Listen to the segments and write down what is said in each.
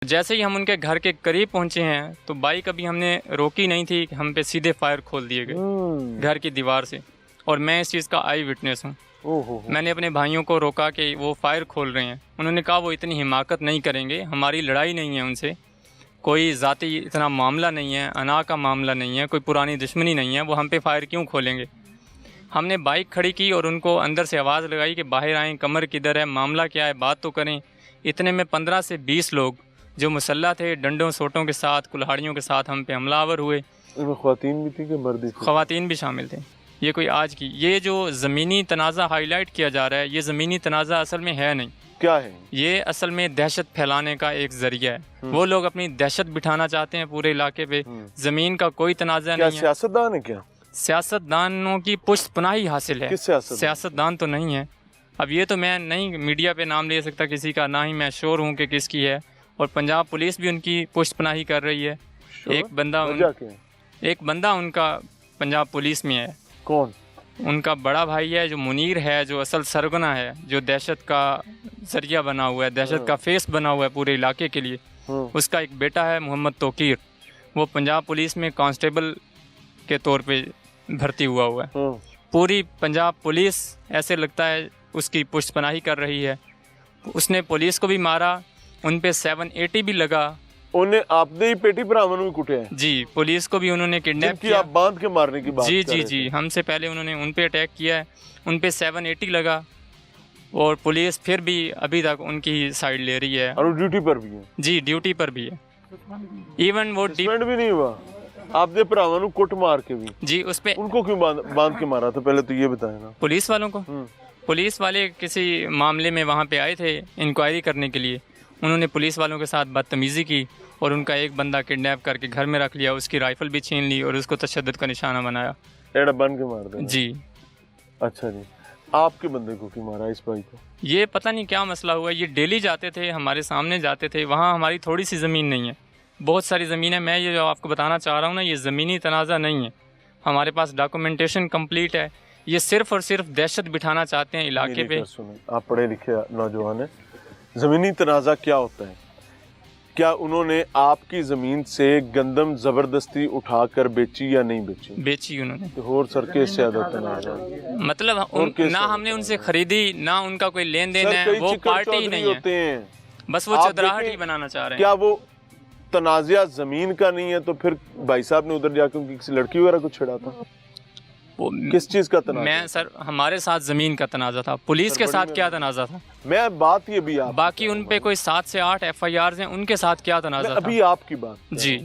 जैसे ही हम उनके घर के करीब पहुंचे हैं तो बाइक अभी हमने रोकी नहीं थी, हम पे सीधे फायर खोल दिए गए घर की दीवार से। और मैं इस चीज़ का आई विटनेस हूँ। मैंने अपने भाइयों को रोका कि वो फायर खोल रहे हैं। उन्होंने कहा वो इतनी हिमाकत नहीं करेंगे, हमारी लड़ाई नहीं है उनसे, कोई ज़ाती इतना मामला नहीं है, अना का मामला नहीं है, कोई पुरानी दुश्मनी नहीं है, वो हम पे फायर क्यों खोलेंगे। हमने बाइक खड़ी की और उनको अंदर से आवाज़ लगाई कि बाहर आएँ, कमर किधर है, मामला क्या है, बात तो करें। इतने में 15 से 20 लोग जो मुसल्ला थे, डंडों सोटों के साथ, कुल्हाड़ियों के साथ हम पे हमलावर हुए। इनमें ख़वातीन भी थी कि मर्द थी? ख़वातीन भी शामिल थे। ये कोई आज की, ये जो ज़मीनी तनाज़ा हाईलाइट किया जा रहा है, ये ज़मीनी तनाज़ा असल में है नहीं। क्या है ये? असल में दहशत फैलाने का एक ज़रिया है। वो लोग अपनी दहशत बिठाना चाहते हैं पूरे इलाके पे। ज़मीन का कोई तनाज़ा नहीं है। सियासतदान है क्या? सियासतदानों की पुष्ट पनाही हासिल है। किस सियासतदान तो नहीं है। अब ये तो मैं नहीं मीडिया पे नाम ले सकता किसी का, ना ही मैं श्योर हूँ कि किसकी है। और पंजाब पुलिस भी उनकी पुष्ट पनाही कर रही है। एक बंदा उनका पंजाब पुलिस में है। कौन? उनका बड़ा भाई है जो मुनीर है, जो असल सरगना है, जो दहशत का जरिया बना हुआ है, दहशत का फेस बना हुआ है पूरे इलाके के लिए। उसका एक बेटा है मोहम्मद तोकीर, वो पंजाब पुलिस में कांस्टेबल के तौर पे भर्ती हुआ है। पूरी पंजाब पुलिस ऐसे लगता है उसकी पुष्टपनाही कर रही है। उसने पुलिस को भी मारा, उन पे 780 भी लगा। उन्हें आपने ही पेटी भरावन में कुटे हैं? जी, पुलिस को भी उन्होंने किडनैप किया। आप बांध के मारने की बात जी, हमसे पहले उन्होंने उन पे अटैक किया है। उन पे 780 लगा और पुलिस फिर भी अभी तक उनकी साइड ले रही है। और ड्यूटी पर भी है? जी, ड्यूटी पर भी है। इवन वो डिपेंड भी नहीं हुआ आपने भरावन को कुट मार के भी? जी, उस पे उनको क्यों बांध के मारा था, पहले तो ये बताएं ना। पुलिस वालों को, पुलिस वाले किसी मामले में वहाँ पे आए थे इंक्वायरी करने के लिए। उन्होंने पुलिस वालों के साथ बदतमीज़ी की और उनका एक बंदा किडनैप करके घर में रख लिया, उसकी राइफल भी छीन ली और उसको तशद्दुद का निशाना बनाया। एड़ा बन के मार दिया? जी। अच्छा जी, आपके बंदे को क्यों मारा, इस भाई को? ये पता नहीं क्या मसला हुआ। ये डेली जाते थे, हमारे सामने जाते थे। वहाँ हमारी थोड़ी सी ज़मीन नहीं है, बहुत सारी ज़मीन है। मैं ये जो आपको बताना चाह रहा हूँ ना, ये ज़मीनी तनाज़ा नहीं है। हमारे पास डॉक्यूमेंटेशन कंप्लीट है। ये सिर्फ और सिर्फ दहशत बिठाना चाहते हैं इलाके पे। आप पढ़े लिखे नौजवान हैं, ज़मीनी तनाज़ा क्या होता है? क्या उन्होंने आपकी ज़मीन से गंदम ज़बरदस्ती उठाकर बेची या नहीं बेची? बेची उन्होंने। तो और सर के मतलब ना हमने उनसे खरीदी, ना उनका कोई लेन देन है। वो पार्टी ही नहीं है, बस वो चदराहट ही बनाना चाह रहे हैं। क्या वो तनाज़ा ज़मीन का नहीं है तो फिर भाई साहब ने उधर जाकर किसी लड़की वगैरह को छेड़ा था? किस चीज का तनाज़ा? मैं सर, हमारे साथ जमीन का तनाज़ा था। पुलिस के साथ क्या तनाज़ा था? मैं बात ये भी आप बाकी उन पे कोई 7 से 8 FIRs हैं, उनके साथ क्या तनाज़ा था? अभी आपकी बात जी।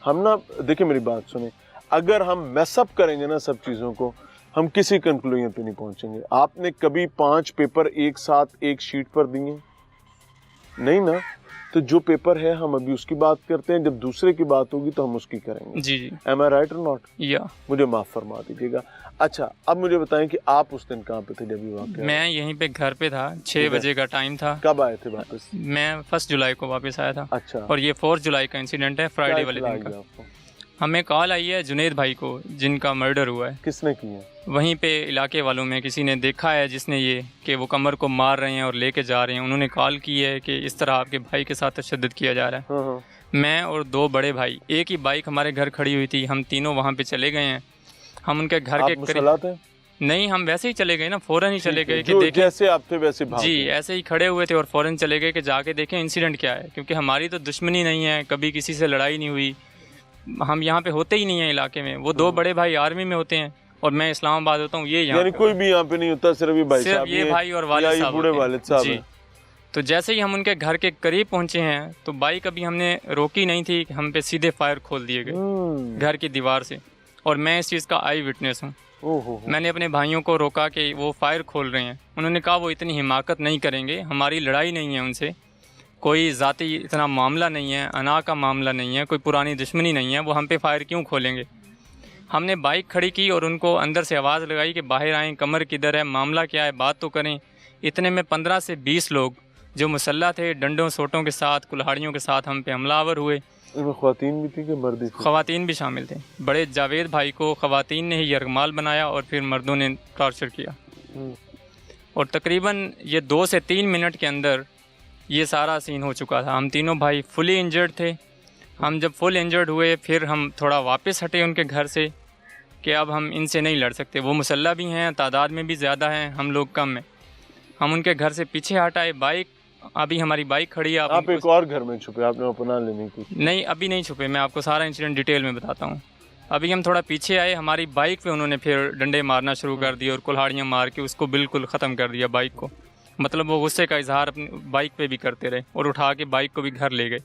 हम ना देखिए, मेरी बात सुने, अगर हम मैसअप करेंगे ना सब चीज़ों को, हम किसी कंक्लूजन पे नहीं पहुंचेंगे। आपने कभी 5 पेपर एक साथ एक शीट पर दिए? नहीं ना। तो जो पेपर है हम अभी उसकी बात करते हैं, जब दूसरे की बात होगी तो हम उसकी करेंगे। जी। Am I right or not? या मुझे माफ फरमा दीजिएगा। अच्छा, अब मुझे बताएं कि आप उस दिन कहाँ पे थे जब ये वाक़या? मैं यहीं पे घर पे था। 6 बजे का टाइम था। कब आए थे वापस? मैं 1 जुलाई को वापस आया था। अच्छा। और ये 4 जुलाई का इंसिडेंट है, फ्राइडे वाले दिन का। हमें कॉल आई है जुनेद भाई को, जिनका मर्डर हुआ है। किसने किया? वहीं पे इलाके वालों में किसी ने देखा है, जिसने ये कि वो कमर को मार रहे हैं और लेके जा रहे हैं। उन्होंने कॉल की है कि इस तरह आपके भाई के साथ तशद्दुद किया जा रहा है। मैं और 2 बड़े भाई, एक ही बाइक हमारे घर खड़ी हुई थी, हम तीनों वहाँ पे चले गए हैं। हम उनके घर के करीब नहीं, हम वैसे ही चले गए ना, फ़ौरन ही चले गए कि देखें, जैसे आप थे वैसे भाग। जी, ऐसे ही खड़े हुए थे और फ़ौरन चले गए कि जाके देखें इंसिडेंट क्या है, क्योंकि हमारी तो दुश्मनी नहीं है, कभी किसी से लड़ाई नहीं हुई, हम यहाँ पे होते ही नहीं है इलाके में। वो 2 बड़े भाई आर्मी में होते हैं और मैं इस्लामाबाद होता हूँ। ये यहाँ कोई भी यहाँ पे नहीं होता, सिर्फ ये भाई और वालिद साहब। जी। तो जैसे ही हम उनके घर के करीब पहुँचे हैं तो बाइक अभी हमने रोकी नहीं थी, हम पे सीधे फायर खोल दिए गए घर की दीवार से। और मैं इस चीज़ का आई विटनेस हूँ। मैंने अपने भाइयों को रोका कि वो फायर खोल रहे हैं। उन्होंने कहा वो इतनी हिमाकत नहीं करेंगे, हमारी लड़ाई नहीं है उनसे, कोई ज़ाती इतना मामला नहीं है, अना का मामला नहीं है, कोई पुरानी दुश्मनी नहीं है, वो हम पे फायर क्यों खोलेंगे। हमने बाइक खड़ी की और उनको अंदर से आवाज़ लगाई कि बाहर आएँ, कमर किधर है, मामला क्या है, बात तो करें। इतने में 15 से 20 लोग जो मुसल्ला थे, डंडों सोटों के साथ, कुल्हाड़ियों के साथ हम पे हमलावर हुए। ख़वातीन भी थी कि मर्द थी? ख़वातीन भी शामिल थे। बड़े जावेद भाई को ख़वातीन ने ही यरगमाल बनाया और फिर मर्दों ने टॉर्चर किया। और तकरीबन ये 2 से 3 मिनट के अंदर ये सारा सीन हो चुका था। हम तीनों भाई फुली इंजर्ड थे। हम जब फुल इंजर्ड हुए फिर हम थोड़ा वापस हटे उनके घर से कि अब हम इनसे नहीं लड़ सकते। वो मुसल्ला भी हैं, तादाद में भी ज़्यादा हैं, हम लोग कम हैं। हम उनके घर से पीछे हट आए। बाइक, अभी हमारी बाइक खड़ी है। आप एक और घर में छुपे, आपने अपना लेने की? नहीं, अभी नहीं छुपे, मैं आपको सारा इंसिडेंट डिटेल में बताता हूँ। अभी हम थोड़ा पीछे आए, हमारी बाइक पे उन्होंने फिर डंडे मारना शुरू कर दिए और कुल्हाड़ियाँ मार के उसको बिल्कुल ख़त्म कर दिया बाइक को। मतलब वो गुस्से का इजहार अपनी बाइक पे भी करते रहे और उठा के बाइक को भी घर ले गए।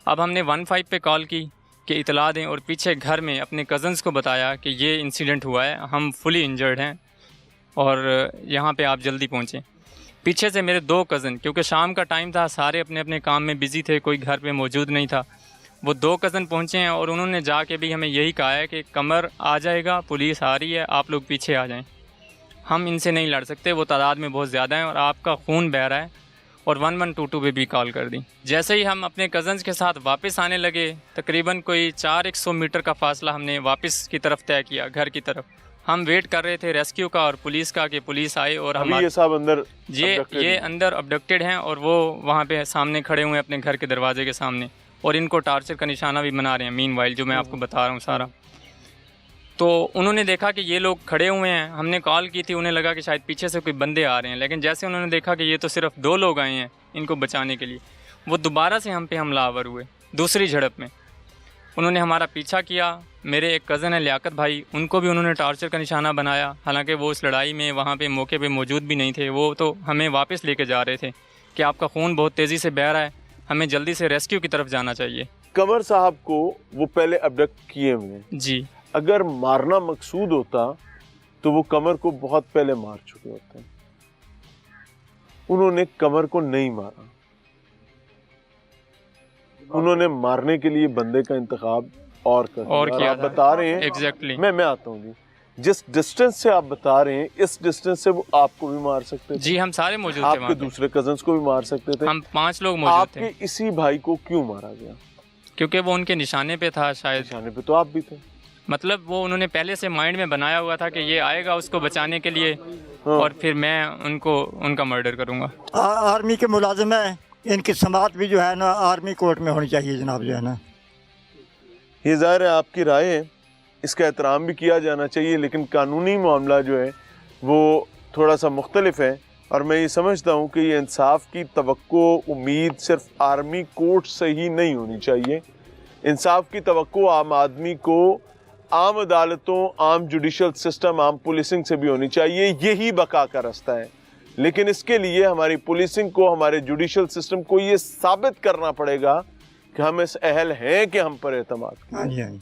अब हमने 15 पे कॉल की कि इतला दें और पीछे घर में अपने कज़न्स को बताया कि ये इंसिडेंट हुआ है, हम फुली इंजर्ड हैं और यहाँ पे आप जल्दी पहुँचें। पीछे से मेरे 2 कज़न, क्योंकि शाम का टाइम था, सारे अपने अपने काम में बिज़ी थे, कोई घर पे मौजूद नहीं था। वो 2 कज़न पहुँचे हैं और उन्होंने जाके भी हमें यही कहा है कि कमर आ जाएगा, पुलिस आ रही है, आप लोग पीछे आ जाएं, हम इनसे नहीं लड़ सकते, वो तादाद में बहुत ज़्यादा हैं और आपका खून बह रहा है। और 1122 पे भी कॉल कर दी। जैसे ही हम अपने कज़न्स के साथ वापस आने लगे, तकरीबन कोई 400 मीटर का फासला हमने वापस की तरफ तय किया, घर की तरफ। हम वेट कर रहे थे रेस्क्यू का और पुलिस का कि पुलिस आए और हम ये सब अंदर ये अंदर अबडक्टेड हैं और वो वहाँ पे सामने खड़े हुए हैं अपने घर के दरवाजे के सामने और इनको टार्चर का निशाना भी बना रहे हैं मीनवाइल, जो मैं आपको बता रहा हूँ सारा। तो उन्होंने देखा कि ये लोग खड़े हुए हैं, हमने कॉल की थी, उन्हें लगा कि शायद पीछे से कोई बंदे आ रहे हैं, लेकिन जैसे उन्होंने देखा कि ये तो सिर्फ 2 लोग आए हैं इनको बचाने के लिए, वो दोबारा से हम पे हमलावर हुए। दूसरी झड़प में उन्होंने हमारा पीछा किया। मेरे एक कज़न है लियाकत भाई, उनको भी उन्होंने टार्चर का निशाना बनाया, हालांकि वो उस लड़ाई में वहाँ पे मौके पे मौजूद भी नहीं थे। वो तो हमें वापस लेके जा रहे थे कि आपका खून बहुत तेज़ी से बह रहा है, हमें जल्दी से रेस्क्यू की तरफ जाना चाहिए। कमर साहब को वो पहले अबडक्ट किए हुए जी। अगर मारना मकसूद होता तो वो कमर को बहुत पहले मार चुके होते। उन्होंने कमर को नहीं मारा, उन्होंने मारने के लिए बंदे का इंतखाब और कर दिया। और क्या आप बता रहे हैं एग्जैक्टली। मैं आता हूँ जी, जिस डिस्टेंस से आप बता रहे हैं, इस डिस्टेंस से वो आपको भी मार सकते थे। जी, हम सारे मौजूद थे, आपके दूसरे कजन्स को भी मार सकते थे। हम 5 लोग मौजूद थे। आपके इसी भाई को क्यों मारा गया? क्योंकि वो उनके निशाने पे था शायद। निशाने पे तो आप भी थे। मतलब वो उन्होंने पहले से माइंड में बनाया हुआ था कि ये आएगा उसको बचाने के लिए, हाँ। और फिर मैं उनका मर्डर करूंगा। आर्मी के मुलाजिम है, इनकी समात भी जो है ना आर्मी कोर्ट में होनी चाहिए जनाब, जो है ना। ये ज़ाहिर है आपकी राय है, इसका एहतराम भी किया जाना चाहिए, लेकिन कानूनी मामला जो है वो थोड़ा सा मुख्तलिफ है। और मैं ये समझता हूँ कि ये इंसाफ की तवक्को उम्मीद सिर्फ आर्मी कोर्ट से ही नहीं होनी चाहिए। इंसाफ की तवक्को आम आदमी को आम अदालतों, आम जुडिशल सिस्टम, आम पुलिसिंग से भी होनी चाहिए। यही बका का रास्ता है। लेकिन इसके लिए हमारी पुलिसिंग को, हमारे जुडिशल सिस्टम को ये साबित करना पड़ेगा कि हम इस अहल हैं कि हम पर एतमाद करें।